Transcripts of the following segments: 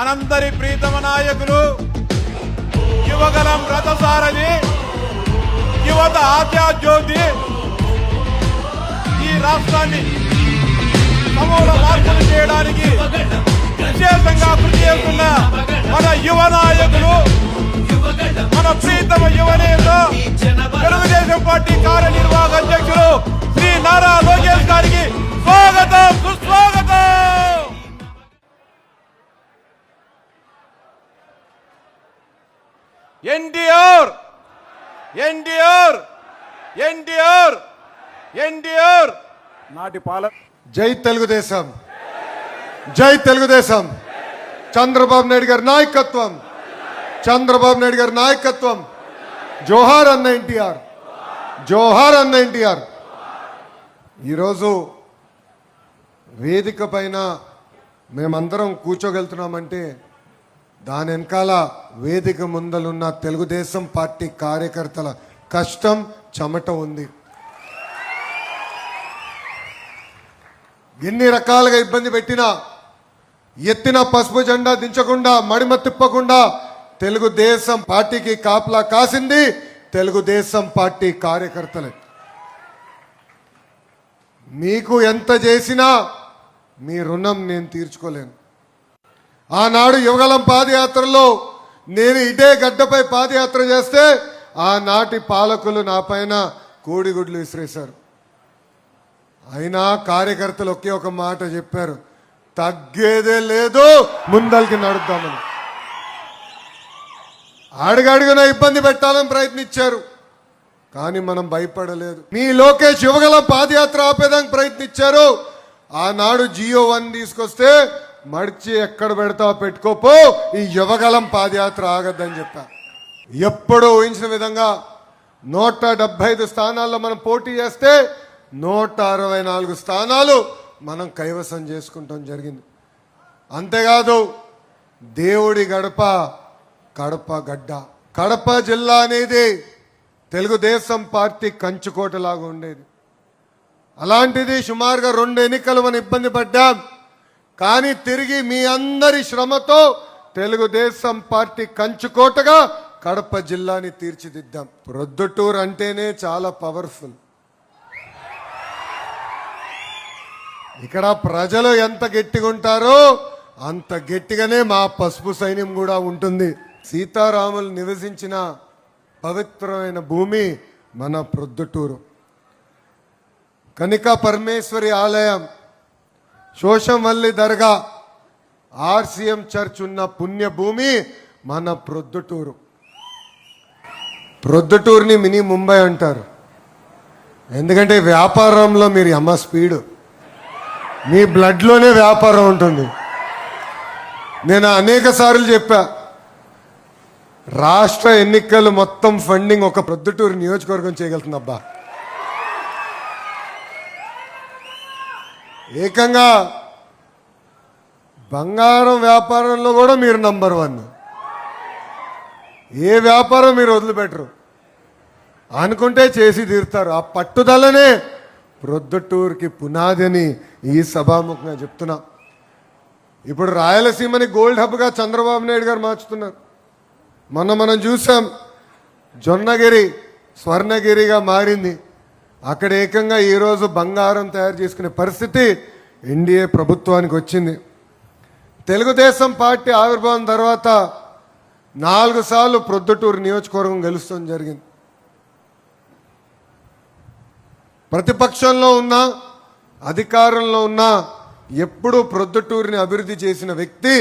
మనందరి ప్రీతమ నాయకులు యువగలం రథసారథి యువత ఆశాజ్యోతి ఈ రాష్ట్రాన్ని సమూల మార్పులు చేయడానికి విశేషంగా కృషి చేస్తున్న మన యువ నాయకులు మన ప్రీతమ యువనేత తెలుగుదేశం పార్టీ కార్యనిర్వాహక అధ్యక్షులు శ్రీ నారా లోకేష్ గారికి స్వాగతం సుస్వాగతం. ఎన్టీఆర్ ఎన్టీఆర్ ఎన్టీఆర్ ఎన్టీఆర్ నాటి పాలన. జై తెలుగుదేశం, జై తెలుగుదేశం. చంద్రబాబు నాయుడు గారి నాయకత్వం, చంద్రబాబు నాయుడు గారి నాయకత్వం. జోహార్ అన్న ఎన్టీఆర్, జోహార్ అన్న ఎన్టీఆర్. ఈరోజు వేదిక పైన మేమందరం కూర్చోగలుగుతున్నామంటే దాని వెనకాల వేదిక ముందలున్న తెలుగుదేశం పార్టీ కార్యకర్తల కష్టం, చెమట ఉంది. ఎన్ని రకాలుగా ఇబ్బంది పెట్టినా ఎత్తిన పసుపు జెండా దించకుండా మడిమ తిప్పకుండా తెలుగుదేశం పార్టీకి కాపలా కాసింది తెలుగుదేశం పార్టీ కార్యకర్తలే. మీకు ఎంత చేసినా మీ రుణం నేను తీర్చుకోలేను. ఆనాడు యువగలం పాదయాత్రలో నేను ఇదే గడ్డపై పాదయాత్ర చేస్తే ఆనాటి పాలకులు నా పైన కోడిగుడ్లు విసిరేశారు. అయినా కార్యకర్తలు ఒకే ఒక మాట చెప్పారు, తగ్గేదే లేదు, ముందరికి నడుద్దామని. అడుగడుగున ఇబ్బంది పెట్టాలని ప్రయత్నించారు, కానీ మనం భయపడలేదు. మీ లోకేష్ యువగలం పాదయాత్ర ఆపేదానికి ప్రయత్నించారు. ఆనాడు GO1 తీసుకొస్తే మడిచి ఎక్కడ పెడతావో పెట్టుకోపో, ఈ యువగలం పాదయాత్ర ఆగద్దని చెప్పా. ఎప్పుడూ ఊహించిన విధంగా 175 స్థానాల్లో మనం పోటీ చేస్తే 164 స్థానాలు మనం కైవసం చేసుకుంటాం జరిగింది. అంతేకాదు దేవుడి గడప కడప గడ్డ. కడప జిల్లా అనేది తెలుగుదేశం పార్టీ కంచుకోటలాగా ఉండేది. అలాంటిది సుమారుగా 2 ఎన్నికలు మనం ఇబ్బంది పడ్డాం. కానీ తిరిగి మీ అందరి శ్రమతో తెలుగుదేశం పార్టీ కంచుకోటగా కడప జిల్లాని తీర్చిదిద్దాం. ప్రొద్దుటూరు అంటేనే చాలా పవర్ఫుల్. ఇక్కడ ప్రజలు ఎంత గట్టిగా ఉంటారో అంత గట్టిగానే మా పసుపు సైన్యం కూడా ఉంటుంది. సీతారాములు నివసించిన పవిత్రమైన భూమి మన ప్రొద్దుటూరు. కనికా పరమేశ్వరి ఆలయం, శోషమల్లి దర్గా, RCM చర్చ్ ఉన్న పుణ్యభూమి మన ప్రొద్దుటూరు. ప్రొద్దుటూరుని మినీ ముంబై అంటారు. ఎందుకంటే వ్యాపారంలో మీరు అమ్మ స్పీడు, మీ బ్లడ్లోనే వ్యాపారం ఉంటుంది. నేను అనేక సార్లు చెప్పా, రాష్ట్ర ఎన్నికలు మొత్తం ఫండింగ్ ఒక ప్రొద్దుటూరు నియోజకవర్గం చేయగలుగుతుంది. అబ్బా, ఏకంగా బంగారం వ్యాపారంలో కూడా మీరు నంబర్ 1. ఏ వ్యాపారం మీరు వదిలిపెట్టరు, అనుకుంటే చేసి తీరుతారు. ఆ పట్టుదలనే ప్రొద్దుటూరుకి పునాది అని ఈ సభాముఖంగా చెప్తున్నా. ఇప్పుడు రాయలసీమని గోల్డ్ హబ్గా చంద్రబాబు నాయుడు గారు మార్చుతున్నారు. మనం చూసాం, జొన్నగిరి స్వర్ణగిరిగా మారింది. అక్కడ ఏకంగా ఈరోజు బంగారం తయారు చేసుకునే పరిస్థితి ఎన్డీఏ ప్రభుత్వానికి వచ్చింది. తెలుగుదేశం పార్టీ ఆవిర్భావం తర్వాత 4 సార్లు ప్రొద్దుటూరు నియోజకవర్గం గెలుస్తాం జరిగింది. ప్రతిపక్షంలో ఉన్నా అధికారంలో ఉన్నా ఎప్పుడూ ప్రొద్దుటూరుని అభివృద్ధి చేసిన వ్యక్తి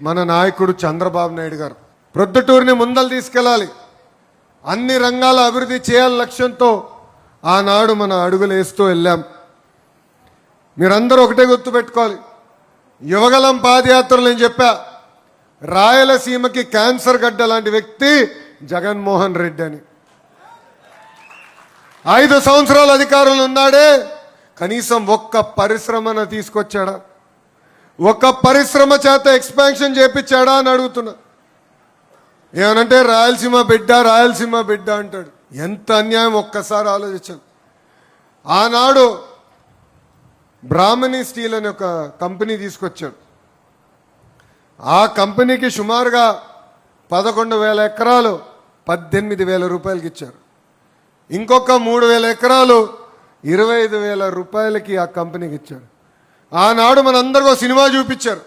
మన నాయకుడు చంద్రబాబు నాయుడు గారు. ప్రొద్దుటూరుని ముందలు తీసుకెళ్ళాలి, అన్ని రంగాల అభివృద్ధి చేయాలి లక్ష్యంతో ఆనాడు మన అడుగులు వేస్తూ వెళ్ళాం. మీరందరూ ఒకటే గుర్తుపెట్టుకోవాలి, యువగలం పాదయాత్రలు నేను చెప్పా, రాయలసీమకి క్యాన్సర్ గడ్డ లాంటి వ్యక్తి జగన్మోహన్ రెడ్డి అని. 5 సంవత్సరాల అధికారంలో ఉన్నాడే, కనీసం ఒక్క పరిశ్రమను తీసుకొచ్చాడా? ఒక్క పరిశ్రమ చేత ఎక్స్పాన్షన్ చేపించాడా అని అడుగుతున్నా. ఏమనంటే రాయలసీమ బిడ్డ, రాయలసీమ బిడ్డ అంటాడు. ఎంత అన్యాయం ఒక్కసారి ఆలోచించండి. ఆనాడు బ్రాహ్మణి స్టీల్ అనే ఒక కంపెనీ తీసుకొచ్చాడు. ఆ కంపెనీకి సుమారుగా 11,000 ఎకరాలు 18,000 రూపాయలకి ఇచ్చారు. ఇంకొక 3,000 ఎకరాలు 25,000 రూపాయలకి ఆ కంపెనీకి ఇచ్చారు. ఆనాడు మనందరికీ సినిమా చూపించారు.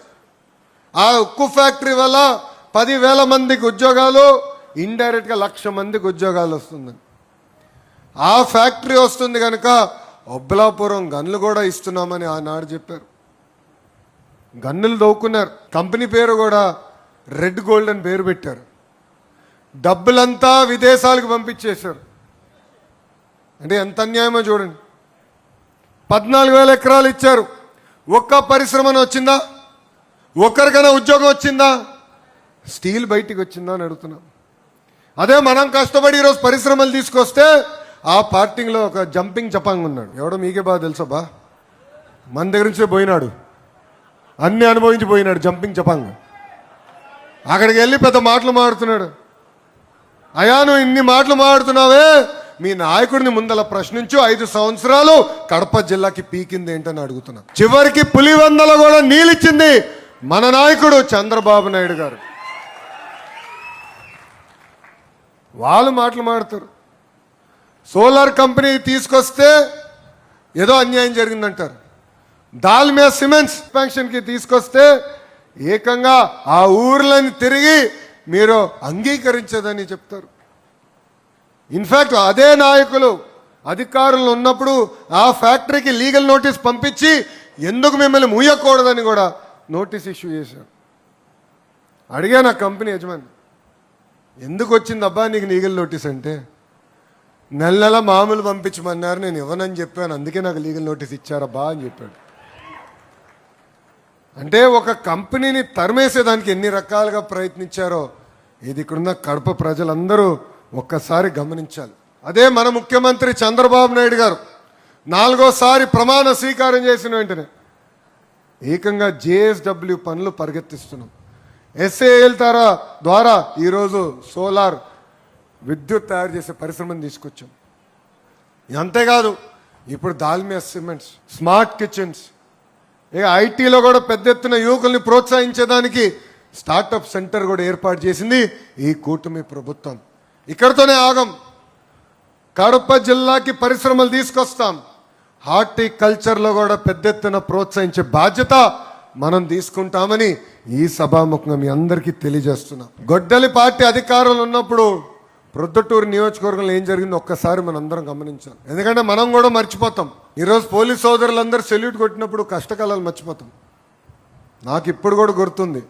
ఆ ఉక్కు ఫ్యాక్టరీ వల్ల 10,000 మందికి ఉద్యోగాలు, ఇండైరెక్ట్గా 1,00,000 మందికి ఉద్యోగాలు వస్తుందని. ఆ ఫ్యాక్టరీ వస్తుంది కనుక ఒబ్బలాపురం గన్లు కూడా ఇస్తున్నామని ఆనాడు చెప్పారు. గన్నులు దవ్వుకున్నారు. కంపెనీ పేరు కూడా రెడ్ గోల్డ్ అని పేరు పెట్టారు. డబ్బులంతా విదేశాలకు పంపించేశారు. అంటే ఎంత అన్యాయమో చూడండి. 14,000 ఎకరాలు ఇచ్చారు. ఒక్క పరిశ్రమను వచ్చిందా? ఒక్కరికైనా ఉద్యోగం వచ్చిందా? స్టీల్ బయటికి వచ్చిందా అని అడుగుతున్నాం. అదే మనం కష్టపడి ఈరోజు పరిశ్రమలు తీసుకొస్తే ఆ పార్టీలో ఒక జంపింగ్ జపాంగ్ ఉన్నాడు. ఎవడో మీకే బాగా తెలుసా బా, మన దగ్గర నుంచే పోయినాడు, అన్ని అనుభవించి పోయినాడు జంపింగ్ జపాంగ్. అక్కడికి వెళ్ళి పెద్ద మాటలు మాడుతున్నాడు. అయా నువ్వు ఇన్ని మాటలు మాడుతున్నావే, మీ నాయకుడిని ముందల ప్రశ్నించు. 5 సంవత్సరాలు కడప జిల్లాకి పీకింది ఏంటని అడుగుతున్నా. చివరికి పులివెందల కూడా నీళ్ళిచ్చింది మన నాయకుడు చంద్రబాబు నాయుడు గారు. వాళ్ళు మాటలు మాడుతారు. సోలార్ కంపెనీ తీసుకొస్తే ఏదో అన్యాయం జరిగిందంటారు. దాల్మియా సిమెంట్స్ ఎక్స్పాన్షన్కి తీసుకొస్తే ఏకంగా ఆ ఊర్లని తిరిగి మీరు అంగీకరించదని చెప్తారు. ఇన్ఫ్యాక్ట్ అదే నాయకులు అధికారులు ఉన్నప్పుడు ఆ ఫ్యాక్టరీకి లీగల్ నోటీస్ పంపించి ఎందుకు మిమ్మల్ని మూయకూడదని కూడా నోటీస్ ఇష్యూ చేశారు. అడిగాను ఆ కంపెనీ యజమాని, ఎందుకు వచ్చింది అబ్బా నీకు లీగల్ నోటీస్ అంటే, నెల మామూలు పంపించమన్నారు, నేను ఇవ్వనని చెప్పాను, అందుకే నాకు లీగల్ నోటీస్ ఇచ్చారబ్బా అని చెప్పాడు. అంటే ఒక కంపెనీని తరిమేసేదానికి ఎన్ని రకాలుగా ప్రయత్నించారో ఇది ఇక్కడున్న కడప ప్రజలందరూ ఒక్కసారి గమనించాలి. అదే మన ముఖ్యమంత్రి చంద్రబాబు నాయుడు గారు 4వ ప్రమాణ స్వీకారం చేసిన వెంటనే ఏకంగా JSW పనులు పరిగెత్తిస్తున్నాం. SAL ద్వారా ఈరోజు సోలార్ విద్యుత్ తయారు చేసే పరిశ్రమను తీసుకొచ్చాం. అంతేకాదు ఇప్పుడు దాల్మియా సిమెంట్స్, స్మార్ట్ కిచెన్స్, ఐటీలో కూడా పెద్ద ఎత్తున యువకుల్ని ప్రోత్సహించేదానికి స్టార్టప్ సెంటర్ కూడా ఏర్పాటు చేసింది ఈ కూటమి ప్రభుత్వం. ఇక్కడితోనే ఆగం. కడప జిల్లాకి పరిశ్రమలు తీసుకొస్తాం. హార్టికల్చర్లో కూడా పెద్ద ఎత్తున ప్రోత్సహించే బాధ్యత మనం తీసుకుంటామని ఈ సభాముఖంగా మీ అందరికీ తెలియజేస్తున్నాం. గొడ్డలి పార్టీ అధికారంలో ఉన్నప్పుడు ప్రొద్దుటూరు నియోజకవర్గంలో ఏం జరిగిందో ఒక్కసారి మనందరం గమనించాలి. ఎందుకంటే మనం కూడా మర్చిపోతాం. ఈరోజు పోలీస్ సోదరులందరూ సెల్యూట్ కొట్టినప్పుడు కష్టకాలాలు మర్చిపోతాం. నాకు ఇప్పుడు కూడా గుర్తుంది,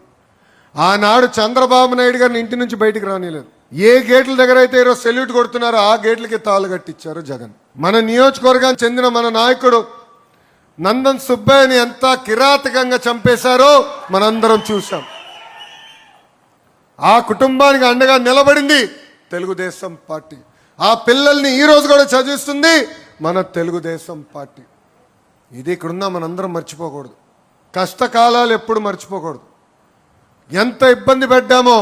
ఆనాడు చంద్రబాబు నాయుడు గారిని ఇంటి నుంచి బయటికి రానిలేదు. ఏ గేట్ల దగ్గర అయితే ఈరోజు సెల్యూట్ కొడుతున్నారో ఆ గేట్లకి తాళ్ళు కట్టించారు జగన్. మన నియోజకవర్గానికి చెందిన మన నాయకుడు నందన్ సుబ్బయ్యని ఎంత కిరాతకంగా చంపేశారో మనందరం చూసాం. ఆ కుటుంబానికి అండగా నిలబడింది తెలుగుదేశం పార్టీ. ఆ పిల్లల్ని ఈ రోజు కూడా చదివిస్తుంది మన తెలుగుదేశం పార్టీ. ఇది ఇక్కడున్నా మనందరం మర్చిపోకూడదు. కష్టకాలాలు ఎప్పుడు మర్చిపోకూడదు. ఎంత ఇబ్బంది పెట్టామో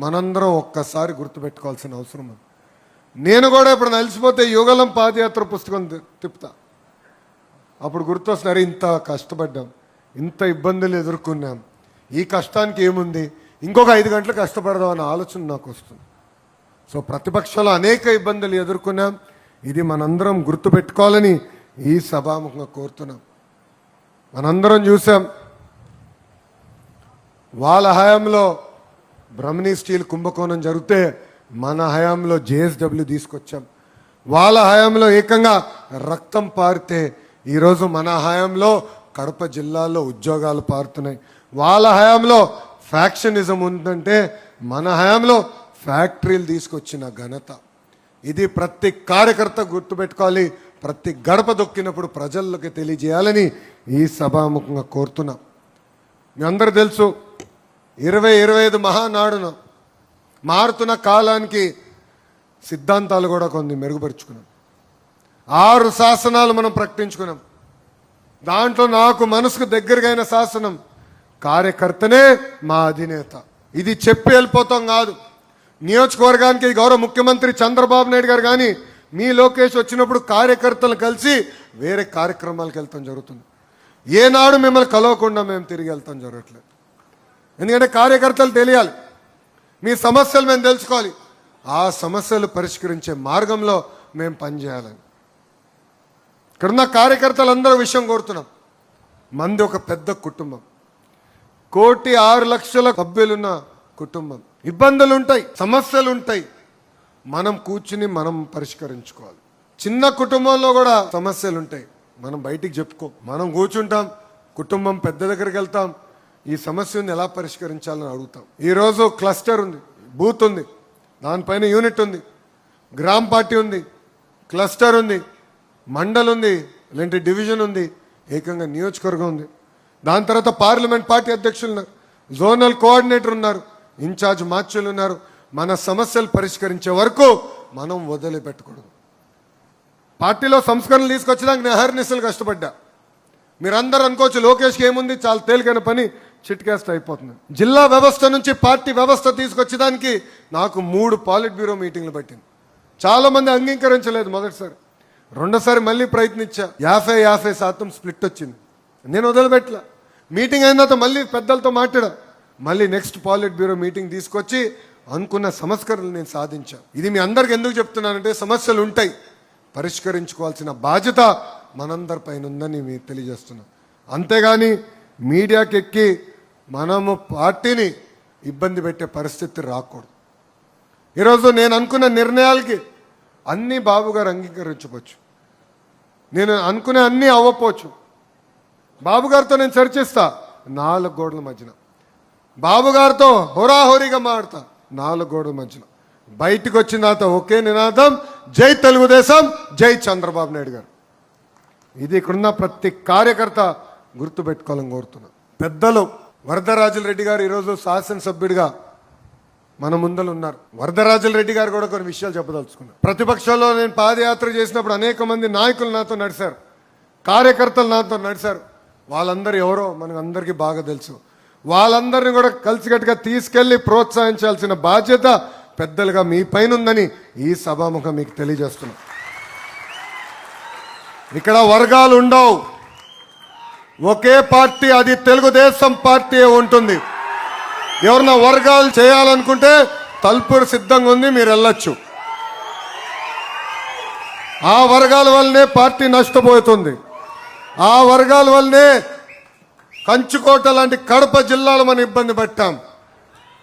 మనందరం ఒక్కసారి గుర్తుపెట్టుకోవాల్సిన అవసరం ఉంది. నేను కూడా ఇప్పుడు నలిసిపోతే యుగలం పాదయాత్ర పుస్తకం తిప్పుతా. అప్పుడు గుర్తొస్తున్నారు, ఇంత కష్టపడ్డాం, ఇంత ఇబ్బందులు ఎదుర్కొన్నాం, ఈ కష్టానికి ఏముంది, ఇంకొక 5 గంటలు కష్టపడదాం అన్న ఆలోచన నాకు వస్తుంది. సో ప్రతిపక్షాలు అనేక ఇబ్బందులు ఎదుర్కొన్నాం. ఇది మనందరం గుర్తుపెట్టుకోవాలని ఈ సభాముఖంగా కోరుతున్నాం. మనందరం చూసాం, వాళ్ళ హయాంలో బ్రహ్మణి స్టీల్ కుంభకోణం జరిగితే మన హయాంలో JSW తీసుకొచ్చాం. వాళ్ళ హయాంలో ఏకంగా రక్తం పారితే ఈరోజు మన హయాంలో కడప జిల్లాలో ఉద్యోగాలు పారుతున్నాయి. వాళ్ళ హయాంలో ఫ్యాక్షనిజం ఉందంటే మన హయాంలో ఫ్యాక్టరీలు తీసుకొచ్చిన ఘనత. ఇది ప్రతి కార్యకర్త గుర్తుపెట్టుకోవాలి. ప్రతి గడప దొక్కినప్పుడు ప్రజల్లోకి తెలియజేయాలని ఈ సభాముఖంగా కోరుతున్నాం. మీ అందరూ తెలుసు, 2025 మహానాడున మారుతున్న కాలానికి సిద్ధాంతాలు కూడా కొన్ని మెరుగుపరుచుకున్నాం. 6 శాసనాలు మనం ప్రకటించుకున్నాం. దాంట్లో నాకు మనసుకు దగ్గరగైన శాసనం కార్యకర్తనే మా అధినేత. ఇది చెప్పి వెళ్ళిపోతాం కాదు. నియోజకవర్గానికి గౌరవ ముఖ్యమంత్రి చంద్రబాబు నాయుడు గారు కానీ మీ లోకేష్ వచ్చినప్పుడు కార్యకర్తలు కలిసి వేరే కార్యక్రమాలకు వెళ్తాం జరుగుతుంది. ఏనాడు మిమ్మల్ని కలవకుండా మేము తిరిగి వెళ్తాం జరగట్లేదు. ఎందుకంటే కార్యకర్తలు తెలియాలి, మీ సమస్యలు మేము తెలుసుకోవాలి, ఆ సమస్యలు పరిష్కరించే మార్గంలో మేము పనిచేయాలని. ఇక్కడున్న కార్యకర్తలందరూ విషయం కోరుతున్నాం. మంది ఒక పెద్ద కుటుంబం, 1,06,00,000 సభ్యులున్న కుటుంబం. ఇబ్బందులు ఉంటాయి, సమస్యలు ఉంటాయి, మనం కూర్చుని మనం పరిష్కరించుకోవాలి. చిన్న కుటుంబంలో కూడా సమస్యలు ఉంటాయి, మనం బయటికి చెప్పుకో, మనం కూర్చుంటాం, కుటుంబం పెద్ద దగ్గరికి వెళ్తాం, ఈ సమస్యను ఎలా పరిష్కరించాలని అడుగుతాం. ఈరోజు క్లస్టర్ ఉంది, బూత్ ఉంది, దానిపైన యూనిట్ ఉంది, గ్రామ పార్టీ ఉంది, క్లస్టర్ ఉంది, మండల్ ఉంది, లేదంటే డివిజన్ ఉంది, ఏకంగా నియోజకవర్గం ఉంది. దాని తర్వాత పార్లమెంట్ పార్టీ అధ్యక్షులు ఉన్నారు, జోనల్ కోఆర్డినేటర్ ఉన్నారు, ఇన్ఛార్జ్ మార్చులు ఉన్నారు. మన సమస్యలు పరిష్కరించే వరకు మనం వదిలిపెట్టకూడదు. పార్టీలో సంస్కరణలు తీసుకొచ్చడానికి నేను అహర్నిశలు కష్టపడ్డా. మీరందరూ అనుకోవచ్చు లోకేష్కి ఏముంది, చాలా తేలికైన పని, చిట్కేస్ట్ అయిపోతుంది. జిల్లా వ్యవస్థ నుంచి పార్టీ వ్యవస్థ తీసుకొచ్చేదానికి నాకు 3 పాలిట్ బ్యూరో మీటింగ్లు పట్టింది. చాలా మంది అంగీకరించలేదు మొదటిసారి, రెండోసారి మళ్ళీ ప్రయత్నించా, 50% స్ప్లిట్ వచ్చింది. నేను వదిలిపెట్టలా. మీటింగ్ అయిన తర్వాత మళ్ళీ పెద్దలతో మాట్లాడా, మళ్ళీ నెక్స్ట్ పాలిట్ బ్యూరో మీటింగ్ తీసుకొచ్చి అనుకున్న సంస్కరణలు నేను సాధించా. ఇది మీ అందరికి ఎందుకు చెప్తున్నానంటే, సమస్యలు ఉంటాయి, పరిష్కరించుకోవాల్సిన బాధ్యత మనందరిపైన ఉందని మీకు తెలియజేస్తున్నాం. అంతేగాని మీడియాకి ఎక్కి మనము పార్టీని ఇబ్బంది పెట్టే పరిస్థితి రాకూడదు. ఈరోజు నేను అనుకున్న నిర్ణయాలకి అన్నీ బాబు గారు అంగీకరించవచ్చు, నేను అనుకునే అన్నీ అవ్వకపోవచ్చు. బాబు గారితో నేను చర్చిస్తా 4 గోడల మధ్యన, బాబు గారితో హోరాహోరీగా మాడతా 4 గోడల మధ్యన. బయటికి వచ్చిన తర్వాత ఒకే నినాదం, జై తెలుగుదేశం, జై చంద్రబాబు నాయుడు గారు. ఇది ఇక్కడున్న ప్రతి కార్యకర్త గుర్తుపెట్టుకోవాలని కోరుతున్నా. పెద్దలు వరదరాజుల రెడ్డి గారు ఈరోజు శాసనసభ్యుడిగా మన ముందలు ఉన్నారు. వరదరాజుల రెడ్డి గారు కూడా కొన్ని విషయాలు చెప్పదలుచుకున్నారు. ప్రతిపక్షంలో నేను పాదయాత్ర చేసినప్పుడు అనేక మంది నాయకులు నాతో నడిచారు, కార్యకర్తలు నాతో నడిచారు. వాళ్ళందరూ ఎవరో మనకు అందరికీ బాగా తెలుసు. వాళ్ళందరినీ కూడా కలిసికట్టుగా తీసుకెళ్లి ప్రోత్సహించాల్సిన బాధ్యత పెద్దలుగా మీ పైన ఉందని ఈ సభాముఖం మీకు తెలియజేస్తున్నా. ఇక్కడ వర్గాలు ఉండవు, ఒకే పార్టీ, అది తెలుగుదేశం పార్టీ ఉంటుంది. ఎవరన్నా వర్గాలు చేయాలనుకుంటే తలుపురు సిద్ధంగా ఉంది, మీరు వెళ్ళొచ్చు. ఆ వర్గాల వల్లనే పార్టీ నష్టపోతుంది, ఆ వర్గాల వల్లనే కంచుకోట లాంటి కడప జిల్లాలో మనం ఇబ్బంది పట్టాం.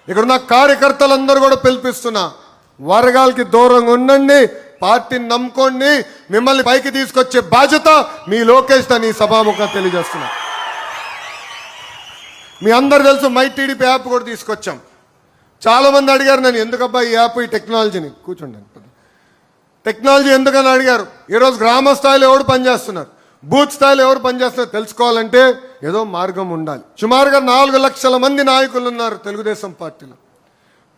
ఇక్కడున్న కార్యకర్తలందరూ కూడా పిలిపిస్తున్నా, వర్గాలకి దూరంగా ఉండండి, పార్టీని నమ్ముకోండి, మిమ్మల్ని పైకి తీసుకొచ్చే బాధ్యత మీ లోకేష్ అని సభాముఖంగా తెలియజేస్తున్నా. మీ అందరు తెలుసు, మై టీడీపీ యాప్ కూడా తీసుకొచ్చాం. చాలా మంది అడిగారు నన్ను, ఎందుకబ్బా ఈ యాప్, ఈ టెక్నాలజీని, కూర్చోండి, టెక్నాలజీ ఎందుకని అడిగారు. ఈరోజు గ్రామ స్థాయిలో ఎవరు పనిచేస్తున్నారు, బూత్ స్థాయిలో ఎవరు పనిచేస్తున్నారు తెలుసుకోవాలంటే ఏదో మార్గం ఉండాలి. సుమారుగా 4 లక్షల మంది నాయకులు ఉన్నారు తెలుగుదేశం పార్టీలో.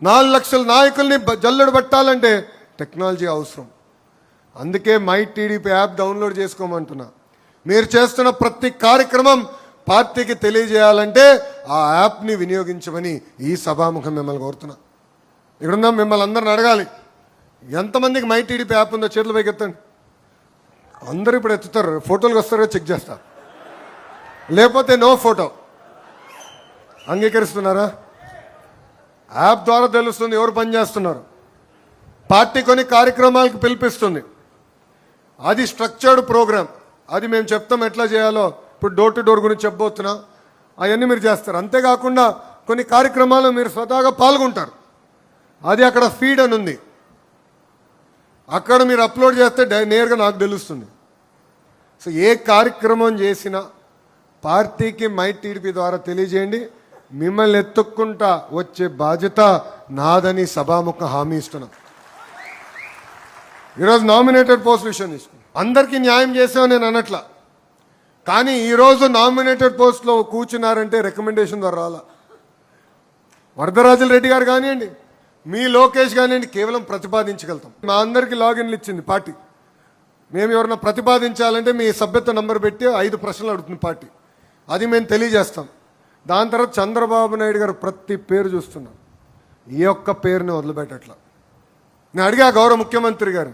4 లక్షల నాయకుల్ని జల్లెడు పట్టాలంటే టెక్నాలజీ అవసరం. అందుకే మై టీడీపీ యాప్ డౌన్లోడ్ చేసుకోమంటున్నా. మీరు చేస్తున్న ప్రతి కార్యక్రమం పార్టీకి తెలియజేయాలంటే ఆ యాప్ని వినియోగించమని ఈ సభాముఖం మిమ్మల్ని కోరుతున్నా. ఇక్కడున్నా మిమ్మల్ని అందరిని అడగాలి, ఎంతమందికి మై టీడీపీ యాప్ ఉందో చేతులు పైకి ఎత్తండి. అందరూ ఇప్పుడు ఎత్తుతారు, ఫోటోలకు వస్తారో చెక్ చేస్తా, లేకపోతే నో ఫోటో. అంగీకరిస్తున్నారా? యాప్ ద్వారా తెలుస్తుంది ఎవరు పనిచేస్తున్నారు. పార్టీ కొన్ని కార్యక్రమాలకు పిలిపిస్తుంది, అది స్ట్రక్చర్డ్ ప్రోగ్రామ్, అది మేము చెప్తాం ఎట్లా చేయాలో. ఇప్పుడు డోర్ టు డోర్ గురించి చెప్పబోతున్నా, అవన్నీ మీరు చేస్తారు. అంతేకాకుండా కొన్ని కార్యక్రమాలు మీరు స్వతహాగా పాల్గొంటారు, అది అక్కడ ఫీడ్ అని ఉంది, అక్కడ మీరు అప్లోడ్ చేస్తే నేరుగా నాకు తెలుస్తుంది. సో ఏ కార్యక్రమం చేసినా పార్టీకి మై టీడీపీ ద్వారా తెలియజేయండి, మిమ్మల్ని ఎత్తుక్కుంటా వచ్చే బాధ్యత నాదని సభాముఖ హామీ ఇస్తున్నాం. ఈరోజు నామినేటెడ్ పోస్ట్ విషయం తీసుకున్నాం, అందరికీ న్యాయం చేసామని నేను అనట్లా, కానీ ఈరోజు నామినేటెడ్ పోస్ట్లో కూర్చున్నారంటే రికమెండేషన్ ద్వారా రాలా. వరదరాజుల రెడ్డి గారు కానివ్వండి, మీ లోకేష్ కానివ్వండి, కేవలం ప్రతిపాదించగలుగుతాం. మా అందరికీ లాగిన్లు ఇచ్చింది పార్టీ. మేము ఎవరైనా ప్రతిపాదించాలంటే మీ సభ్యత్వ నంబర్ పెట్టి 5 ప్రశ్నలు అడుగుతుంది పార్టీ, అది మేము తెలియజేస్తాం. దాని తర్వాత చంద్రబాబు నాయుడు గారు ప్రతి పేరు చూస్తున్నాం, ఈ ఒక్క పేరుని వదిలిపెట్టట్లా. నేను అడిగా గౌరవ ముఖ్యమంత్రి గారు,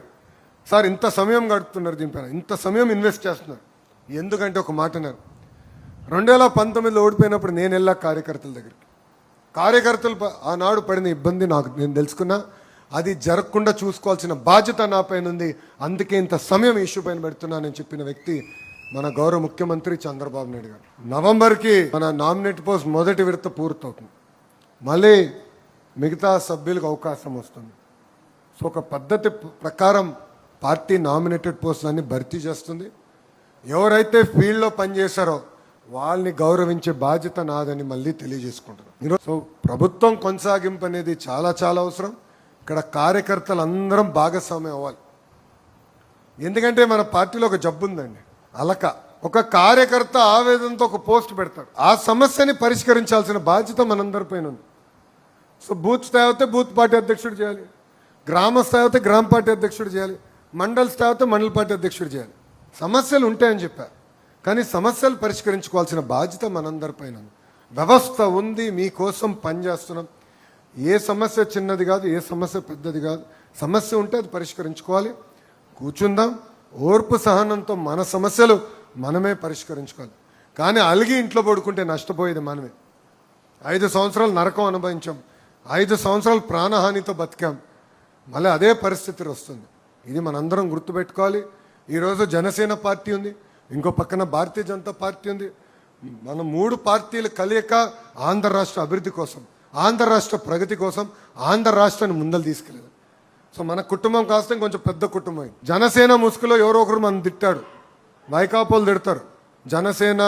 సార్ ఇంత సమయం గడుపుతున్నారు దీనిపైన, ఇంత సమయం ఇన్వెస్ట్ చేస్తున్నారు, ఎందుకంటే ఒక మాట అన్నారు, 2019లో ఓడిపోయినప్పుడు నేను వెళ్ళా కార్యకర్తల దగ్గరికి, కార్యకర్తలు ఆనాడు పడిన ఇబ్బంది నేను తెలుసుకున్నా. అది జరగకుండా చూసుకోవాల్సిన బాధ్యత నా పైన ఉంది. అందుకే ఇంత సమయం ఇష్యూ పైన పెడుతున్నానని చెప్పిన వ్యక్తి మన గౌరవ ముఖ్యమంత్రి చంద్రబాబు నాయుడు గారు. నవంబర్కి మన నామినేట్ పోస్ట్ మొదటి విడత పూర్తవుతుంది. మళ్ళీ మిగతా సభ్యులకు అవకాశం వస్తుంది. సో ఒక పద్ధతి ప్రకారం పార్టీ నామినేటెడ్ పోస్టులన్నీ భర్తీ చేస్తుంది. ఎవరైతే ఫీల్డ్లో పనిచేశారో వాళ్ళని గౌరవించే బాధ్యత నాదని మళ్ళీ తెలియజేసుకుంటున్నాను. సో ప్రభుత్వం కొనసాగింపు అనేది చాలా చాలా అవసరం. ఇక్కడ కార్యకర్తలు అందరం భాగస్వామ్యం అవ్వాలి. ఎందుకంటే మన పార్టీలో ఒక జబ్బు ఉందండి, అలక. ఒక కార్యకర్త ఆవేదనతో ఒక పోస్ట్ పెడతాడు, ఆ సమస్యని పరిష్కరించాల్సిన బాధ్యత మనందరిపైన ఉంది. సో బూత్ స్థాయి అయితే బూత్ పార్టీ అధ్యక్షుడు చేయాలి, గ్రామ స్థాయి అయితే గ్రామ పార్టీ అధ్యక్షుడు చేయాలి, మండల స్థాయి అయితే మండల పార్టీ అధ్యక్షుడు చేయాలి. సమస్యలు ఉంటాయని చెప్పారు, కానీ సమస్యలు పరిష్కరించుకోవాల్సిన బాధ్యత మనందరిపైన ఉంది. వ్యవస్థ ఉంది, మీకోసం పనిచేస్తున్నాం. ఏ సమస్య చిన్నది కాదు, ఏ సమస్య పెద్దది కాదు. సమస్య ఉంటే అది పరిష్కరించుకోవాలి. కూర్చుందాం, ఓర్పు సహనంతో మన సమస్యలు మనమే పరిష్కరించుకోవాలి. కానీ అలిగి ఇంట్లో పడుకుంటే నష్టపోయేది మనమే. 5 సంవత్సరాలు నరకం అనుభవించాం, 5 సంవత్సరాలు ప్రాణహానితో బతికాం. మళ్ళీ అదే పరిస్థితి వస్తుంది. ఇది మనందరం గుర్తుపెట్టుకోవాలి. ఈరోజు జనసేన పార్టీ ఉంది, ఇంకో పక్కన భారతీయ జనతా పార్టీ ఉంది. మన 3 పార్టీలు కలియక ఆంధ్ర రాష్ట్ర అభివృద్ధి కోసం, ఆంధ్ర రాష్ట్ర ప్రగతి కోసం ఆంధ్ర రాష్ట్రాన్ని ముందలు తీసుకెళ్ళదు. సో మన కుటుంబం కాస్త కొంచెం పెద్ద కుటుంబం. జనసేన ముసుగులో ఎవరో ఒకరు మనం తిట్టాడు, వైకాపోలు తిడతారు. జనసేన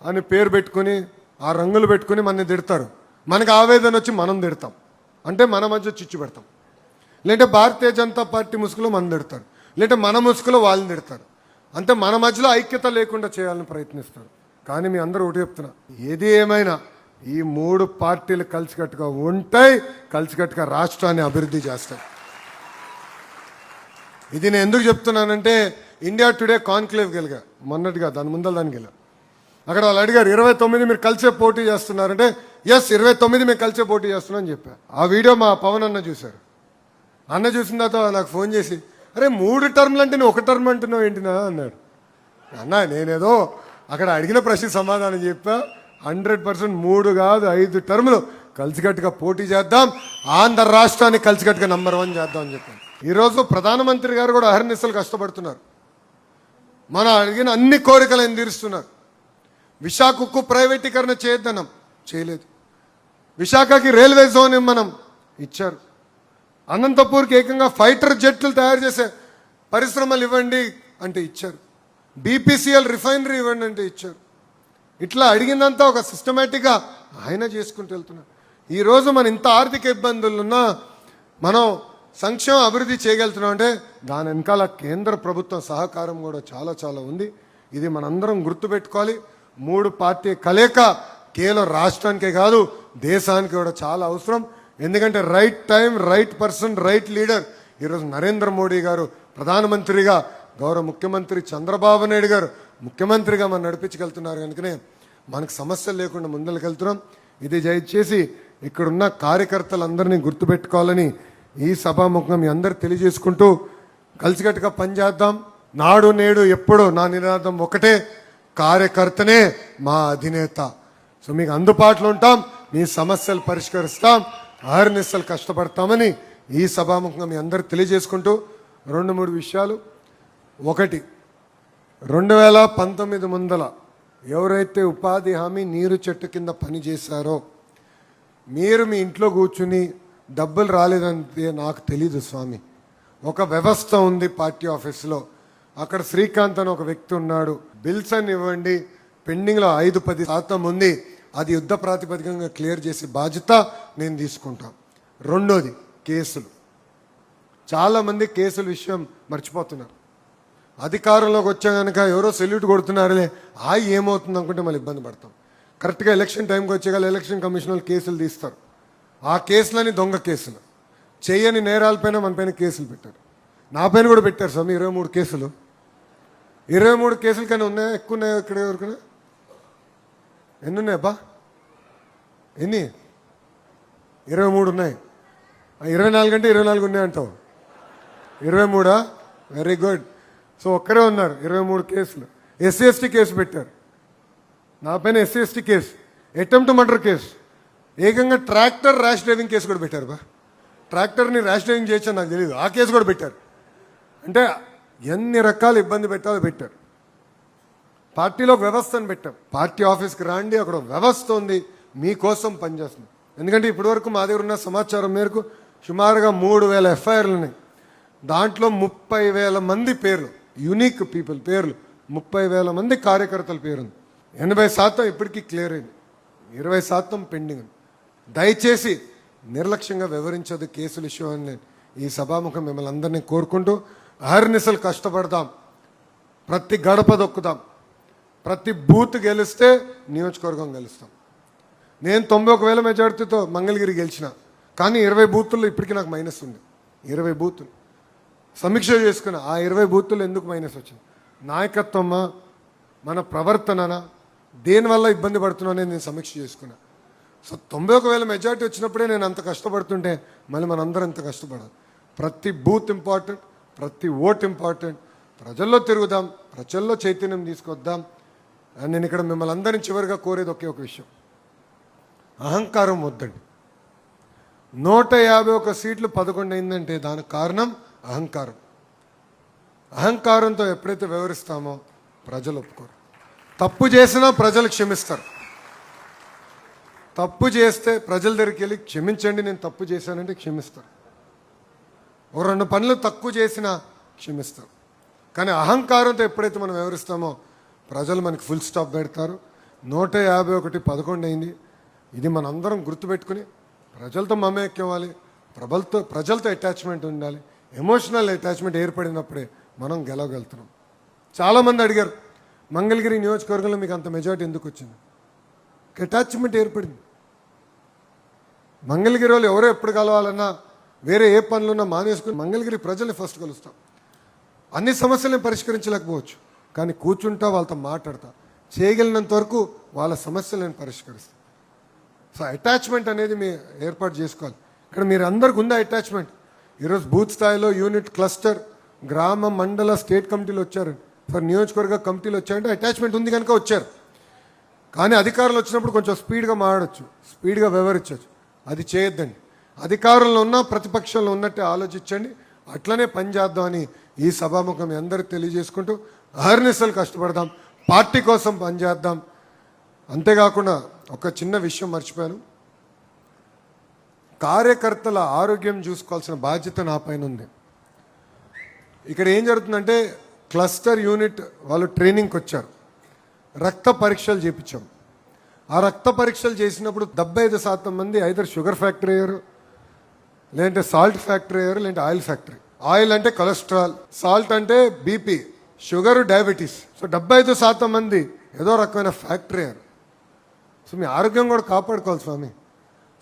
అని పేరు పెట్టుకుని ఆ రంగులు పెట్టుకుని మనని తిడతారు. మనకు ఆవేదన వచ్చి మనం తిడతాం, అంటే మన మధ్య చిచ్చు పెడతాం. లేదంటే భారతీయ జనతా పార్టీ ముసుగులో మనం తిడతారు, లేదంటే మన ముసుగులో వాళ్ళని తిడతారు. అంటే మన మధ్యలో ఐక్యత లేకుండా చేయాలని ప్రయత్నిస్తారు. కానీ మీ అందరూ ఒకటి చెప్తున్నా, ఏది ఏమైనా ఈ 3 పార్టీలు కలిసికట్టుగా ఉంటాయి, కలిసికట్టుగా రాష్ట్రాన్ని అభివృద్ధి చేస్తాయి. ఇది నేను ఎందుకు చెప్తున్నానంటే, ఇండియా టుడే కాన్క్లేవ్ గెలిగా మొన్నటిగా, దాని ముందర దానికి వెళ్ళా. అక్కడ వాళ్ళు అడిగారు 29 మీరు కలిసే పోటీ చేస్తున్నారంటే, ఎస్ 29 మేము కలిసే పోటీ చేస్తున్నాం అని చెప్పా. ఆ వీడియో మా పవన్ అన్న చూశారు. అన్న చూసిన తర్వాత నాకు ఫోన్ చేసి, అరే 3 టర్మ్లు అంటే నువ్వు 1 టర్మ్ అంటున్నావు ఏంటినా అన్నాడు. అన్న నేనేదో అక్కడ అడిగిన ప్రశ్న సమాధానం చెప్పా. 100% 3 కాదు 5 టర్ములు కలిసికట్టుగా పోటీ చేద్దాం, ఆంధ్ర రాష్ట్రాన్ని కలిసికట్టుగా నంబర్ 1 చేద్దాం అని చెప్పాను. ఈరోజు ప్రధానమంత్రి గారు కూడా అహర్నిశలు కష్టపడుతున్నారు. మనం అడిగిన అన్ని కోరికలను తీరుస్తున్నారు. విశాఖ ఉక్కు ప్రైవేటీకరణ చేయొద్దన్నాం, చేయలేదు. విశాఖకి రైల్వే జోన్ మనం ఇచ్చారు. అనంతపూర్కి ఏకంగా ఫైటర్ జెట్లు తయారు చేసే పరిశ్రమలు ఇవ్వండి అంటే ఇచ్చారు. బీపీసీఎల్ రిఫైనరీ ఇవ్వండి అంటే ఇచ్చారు. ఇట్లా అడిగిందంతా ఒక సిస్టమేటిక్గా ఆయన చేసుకుంటూ వెళ్తున్నారు. ఈరోజు మన ఇంత ఆర్థిక ఇబ్బందులున్నా మనం సంక్షేమ అభివృద్ధి చేయగలుగుతున్నాం అంటే దాని వెనకాల కేంద్ర ప్రభుత్వం సహకారం కూడా చాలా చాలా ఉంది. ఇది మనందరం గుర్తుపెట్టుకోవాలి. 3 పార్టీ కలయిక కేవలం రాష్ట్రానికే కాదు దేశానికి కూడా చాలా అవసరం. ఎందుకంటే right time, right person, right leader. ఈరోజు నరేంద్ర మోడీ గారు ప్రధానమంత్రిగా, గౌరవ ముఖ్యమంత్రి చంద్రబాబు నాయుడు గారు ముఖ్యమంత్రిగా మనం నడిపించగలుగుతున్నారు. కనుకనే మనకు సమస్యలు లేకుండా ముందరికెళ్తున్నాం. ఇది దయచేసి ఇక్కడున్న కార్యకర్తలందరినీ గుర్తుపెట్టుకోవాలని ఈ సభాముఖంగా మీ అందరు తెలియజేసుకుంటూ, కలిసికట్టుగా పనిచేద్దాం. నాడు నేడు ఎప్పుడు నా నినాదం ఒకటే, కార్యకర్తనే మా అధినేత. సో మీకు అందుబాటులో ఉంటాం, మీ సమస్యలు పరిష్కరిస్తాం, అహర్నిశలు కష్టపడతామని ఈ సభాముఖంగా మీ అందరు తెలియజేసుకుంటూ 2-3 విషయాలు. ఒకటి, 2019 ముందల ఎవరైతే ఉపాధి హామీ నీరు చెట్టు కింద పనిచేశారో మీరు మీ ఇంట్లో కూర్చుని డబ్బులు రాలేదంటే నాకు తెలీదు స్వామి. ఒక వ్యవస్థ ఉంది పార్టీ ఆఫీసులో, అక్కడ శ్రీకాంత్ అని ఒక వ్యక్తి ఉన్నాడు. బిల్స్ అని ఇవ్వండి, పెండింగ్లో 5-10% ఉంది, అది యుద్ధ ప్రాతిపదికంగా క్లియర్ చేసే బాధ్యత నేను తీసుకుంటాను. రెండోది, కేసులు. చాలామంది కేసుల విషయం మర్చిపోతున్నారు. అధికారంలోకి వచ్చా కనుక ఎవరో సెల్యూట్ కొడుతున్నారులే, ఏమవుతుంది అనుకుంటే మళ్ళీ ఇబ్బంది పడతాం. కరెక్ట్గా ఎలక్షన్ టైంకి వచ్చేగాల ఎలక్షన్ కమిషనర్ కేసులు తీస్తారు. ఆ కేసులని దొంగ కేసులు, చేయని నేరాలపైన మన పైన కేసులు పెట్టారు. నా పైన కూడా పెట్టారు స్వామి 23 కేసులు. 23 కేసులు కానీ ఉన్నాయా? ఎక్కువ ఉన్నాయా? ఇక్కడ ఎవరికైనా ఎన్ని ఉన్నాయబ్బా? ఎన్ని? 23 ఉన్నాయి. 24 అంటే 24 ఉన్నాయంటావు. 23? Very good. సో ఒక్కరే ఉన్నారు 23 కేసులు. SC/ST కేసు పెట్టారు. నా పైన SC/ST case, attempt murder case, ఏకంగా ట్రాక్టర్ ర్యాష్ డ్రైవింగ్ కేసు కూడా పెట్టారు బా. ట్రాక్టర్ని ర్యాష్ డ్రైవింగ్ చేయొచ్చని నాకు తెలియదు, ఆ కేసు కూడా పెట్టారు. అంటే ఎన్ని రకాల ఇబ్బంది పెట్టాలో పెట్టారు. పార్టీలో ఒక వ్యవస్థను పెట్టాం. పార్టీ ఆఫీస్కి రాండి, అక్కడ ఒక వ్యవస్థ ఉంది, మీకోసం పనిచేస్తుంది. ఎందుకంటే ఇప్పటివరకు మా దగ్గర ఉన్న సమాచారం మేరకు సుమారుగా 3,000 ఎఫ్ఐఆర్లు ఉన్నాయి. దాంట్లో 30,000 మంది పేర్లు, యూనిక్ పీపుల్ పేర్లు, 30,000 మంది కార్యకర్తల పేరు ఉంది. 80% ఇప్పటికీ క్లియర్ అయింది, 20% పెండింగ్ ఉంది. దయచేసి నిర్లక్ష్యంగా వివరించదు కేసులు ఇష్యూ అని నేను ఈ సభాముఖం మిమ్మల్ని అందరినీ కోరుకుంటూ, అహర్నిశలు కష్టపడదాం, ప్రతి గడప దొక్కుదాం, ప్రతి బూత్ గెలిస్తే నియోజకవర్గం గెలుస్తాం. నేను 91,000 మెజార్టీతో మంగళగిరి గెలిచిన, కానీ 20 బూతుల్లో ఇప్పటికీ నాకు మైనస్ ఉంది. 20 బూతులు సమీక్ష చేసుకున్నా, ఆ 20 బూతులు ఎందుకు మైనస్ వచ్చింది? నాయకత్వమా, మన ప్రవర్తననా, దేనివల్ల ఇబ్బంది పడుతున్నా అనేది నేను సమీక్ష చేసుకున్నా. సో 91,000 మెజార్టీ వచ్చినప్పుడే నేను అంత కష్టపడుతుంటే మళ్ళీ మనందరం అంత కష్టపడాలి. ప్రతి బూత్ ఇంపార్టెంట్, ప్రతి ఓట్ ఇంపార్టెంట్. ప్రజల్లో తిరుగుదాం, ప్రజల్లో చైతన్యం తీసుకొద్దాం. అని నేను ఇక్కడ మిమ్మల్ని అందరినీ చివరిగా కోరేది ఒకే ఒక విషయం, అహంకారం వద్దండి. 151 సీట్లు 11 అయిందంటే దానికి కారణం అహంకారం. అహంకారంతో ఎప్పుడైతే వివరిస్తామో ప్రజలు ఒప్పుకోరు. తప్పు చేసినా ప్రజలు క్షమిస్తారు. తప్పు చేస్తే ప్రజల దగ్గరికి వెళ్ళి క్షమించండి, నేను తప్పు చేశానంటే క్షమిస్తారు. ఒక 2 పనులు తక్కువ చేసినా క్షమిస్తారు. కానీ అహంకారంతో ఎప్పుడైతే మనం వివరిస్తామో ప్రజలు మనకి ఫుల్ స్టాప్ పెడతారు. 151 11 అయింది. ఇది మనందరం గుర్తుపెట్టుకుని ప్రజలతో మమేక్యవాలి, ప్రజలతో అటాచ్మెంట్ ఉండాలి. ఎమోషనల్ అటాచ్మెంట్ ఏర్పడినప్పుడే మనం గెలవగలుగుతున్నాం. చాలామంది అడిగారు, మంగళగిరి నియోజకవర్గంలో మీకు అంత మెజార్టీ ఎందుకు వచ్చింది? అటాచ్మెంట్ ఏర్పడింది. మంగళగిరి వాళ్ళు ఎవరో ఎప్పుడు కలవాలన్నా, వేరే ఏ పనులున్నా మానేసుకుని మంగళగిరి ప్రజల్ని ఫస్ట్ కలుస్తాం. అన్ని సమస్యలను పరిష్కరించలేకపోవచ్చు, కానీ కూర్చుంటా, వాళ్ళతో మాట్లాడతా, చేయగలిగినంత వరకు వాళ్ళ సమస్యలను పరిష్కరిస్తాం. సో అటాచ్మెంట్ అనేది మీరు ఏర్పాటు చేసుకోవాలి. ఇక్కడ మీరు అందరికి ఉందా అటాచ్మెంట్? ఈరోజు బూత్ స్థాయిలో యూనిట్, క్లస్టర్, గ్రామ, మండల, స్టేట్ కమిటీలు వచ్చారు, ఫర్ నియోజకవర్గ కమిటీలు వచ్చారంటే అటాచ్మెంట్ ఉంది కనుక వచ్చారు. కానీ అధికారులు వచ్చినప్పుడు కొంచెం స్పీడ్గా మాట్లాడచ్చు, స్పీడ్గా వివరించవచ్చు. అది చేయొద్దండి. అధికారంలో ఉన్న ప్రతిపక్షంలో ఉన్నట్టే ఆలోచించండి, అట్లనే పనిచేద్దామని ఈ సభాముఖం మీ అందరికి తెలియజేసుకుంటూ అహర్నిశలు కష్టపడదాం, పార్టీ కోసం పనిచేద్దాం. అంతేకాకుండా ఒక చిన్న విషయం మర్చిపోయాను, కార్యకర్తల ఆరోగ్యం చూసుకోవాల్సిన బాధ్యత నా పైన ఉంది. ఇక్కడ ఏం జరుగుతుందంటే, క్లస్టర్ యూనిట్ వాళ్ళు ట్రైనింగ్కి వచ్చారు, రక్త పరీక్షలు చేయించాం. ఆ రక్త పరీక్షలు చేసినప్పుడు 75% మంది ఐదర్ షుగర్ ఫ్యాక్టరీ అయ్యారు, లేదంటే సాల్ట్ ఫ్యాక్టరీ అయ్యారు, లేదంటే ఆయిల్ ఫ్యాక్టరీ. ఆయిల్ అంటే కొలెస్ట్రాల్, సాల్ట్ అంటే బీపీ, షుగర్ డయాబెటీస్. సో 75% మంది ఏదో రకమైన ఫ్యాక్టరీ అయ్యారు. సో మీ ఆరోగ్యం కూడా కాపాడుకోవాలి స్వామి.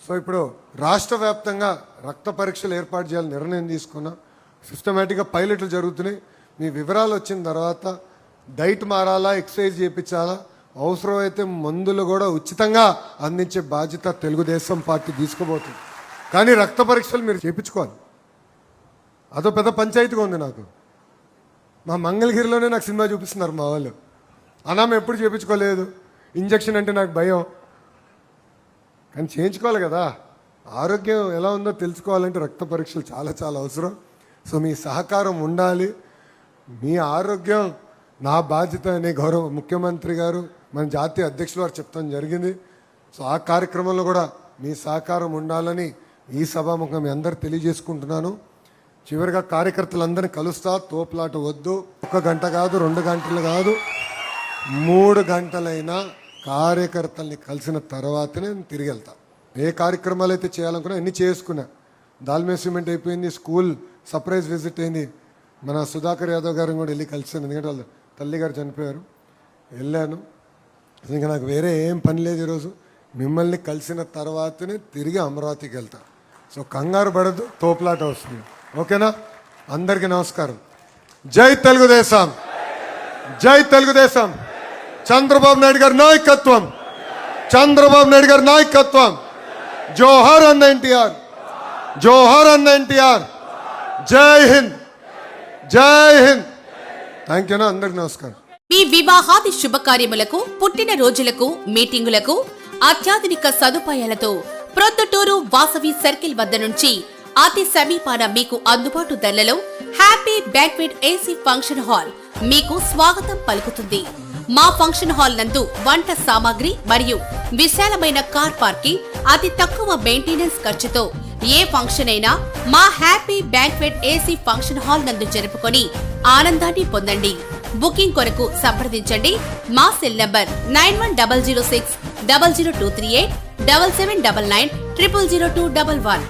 సో ఇప్పుడు రాష్ట్ర వ్యాప్తంగా రక్త పరీక్షలు ఏర్పాటు చేయాలని నిర్ణయం తీసుకున్నాం. సిస్టమేటిక్గా పైలట్లు జరుగుతున్నాయి. మీ వివరాలు వచ్చిన తర్వాత డైట్ మారాలా, ఎక్సర్సైజ్ చేయించాలా, అవసరమైతే మందులు కూడా ఉచితంగా అందించే బాధ్యత తెలుగుదేశం పార్టీ తీసుకోబోతుంది. కానీ రక్త పరీక్షలు మీరు చేయించుకోవాలి. అదో పెద్ద పంచాయతీగా ఉంది నాకు. మా మంగళగిరిలోనే నాకు సినిమా చూపిస్తున్నారు మా వాళ్ళు. అనామ ఎప్పుడు చేయించుకోలేదు, ఇంజక్షన్ అంటే నాకు భయం. కానీ చేయించుకోవాలి కదా, ఆరోగ్యం ఎలా ఉందో తెలుసుకోవాలంటే రక్త పరీక్షలు చాలా చాలా అవసరం. సో మీ సహకారం ఉండాలి. మీ ఆరోగ్యం నా బాధ్యత అనే గౌరవ ముఖ్యమంత్రి గారు, మన జాతీయ అధ్యక్షులు వారు చెప్తాం జరిగింది. సో ఆ కార్యక్రమంలో కూడా మీ సహకారం ఉండాలని ఈ సభాముఖంగా మీ అందరు తెలియజేసుకుంటున్నాను. చివరిగా కార్యకర్తలందరినీ కలుస్తా, తోపులాట వద్దు. 1 గంట కాదు, 2 గంటలు కాదు, 3 గంటలైనా కార్యకర్తల్ని కలిసిన తర్వాతనే నేను తిరిగి వెళ్తా. ఏ కార్యక్రమాలు అయితే చేయాలనుకున్నా అన్నీ చేసుకున్నా. దాల్మే సిమెంట్ అయిపోయింది, స్కూల్ సర్ప్రైజ్ విజిట్ అయింది. మన సుధాకర్ యాదవ్ గారిని కూడా వెళ్ళి కలిసాను, ఎందుకంటే వాళ్ళ తల్లి గారు చనిపోయారు. వెళ్ళాను. ఇంకా నాకు వేరే ఏం పని లేదు ఈరోజు. మిమ్మల్ని కలిసిన తర్వాతనే తిరిగి అమరావతికి వెళ్తా. సో కంగారు పడద్దు, తోపులాట వస్తుంది. ఓకేనా? అందరికీ నమస్కారం. జై తెలుగుదేశం, జై తెలుగుదేశం. చంద్రబాబు నాయుడు గారి నాయకత్వం, చంద్రబాబు నాయుడు గారి నాయకత్వం. జోహార్ అన్న ఎన్టీఆర్, జోహార్ అన్న ఎన్టీఆర్. జై హింద్, జై హింద్. Thank you. అందరికి నమస్కారం. మీ వివాహాది శుభకార్యములకు, పుట్టిన రోజులకు, మీటింగులకు అత్యాధునిక సదుపాయాలతో ప్రొద్దుటూరు వాసవి సర్కిల్ వద్ద నుంచి అతి సమీపాన మీకు అందుబాటు ధరలలో happy banquet AC function hall మీకు స్వాగతం పలుకుతుంది. మా ఫంక్షన్ హాల్ నందు వంట సామాగ్రి మరియు విశాలమైన కార్ పార్కింగ్, అతి తక్కువ మెయింటెనెన్స్ ఖర్చుతో ఏ ఫంక్షన్ అయినా మా happy banquet AC function hall నందు జరుపుకొని ఆనందాన్ని పొందండి. బుకింగ్ కొరకు సంప్రదించండి. మా సెల్ నంబర్ 9100600238 7799 000211.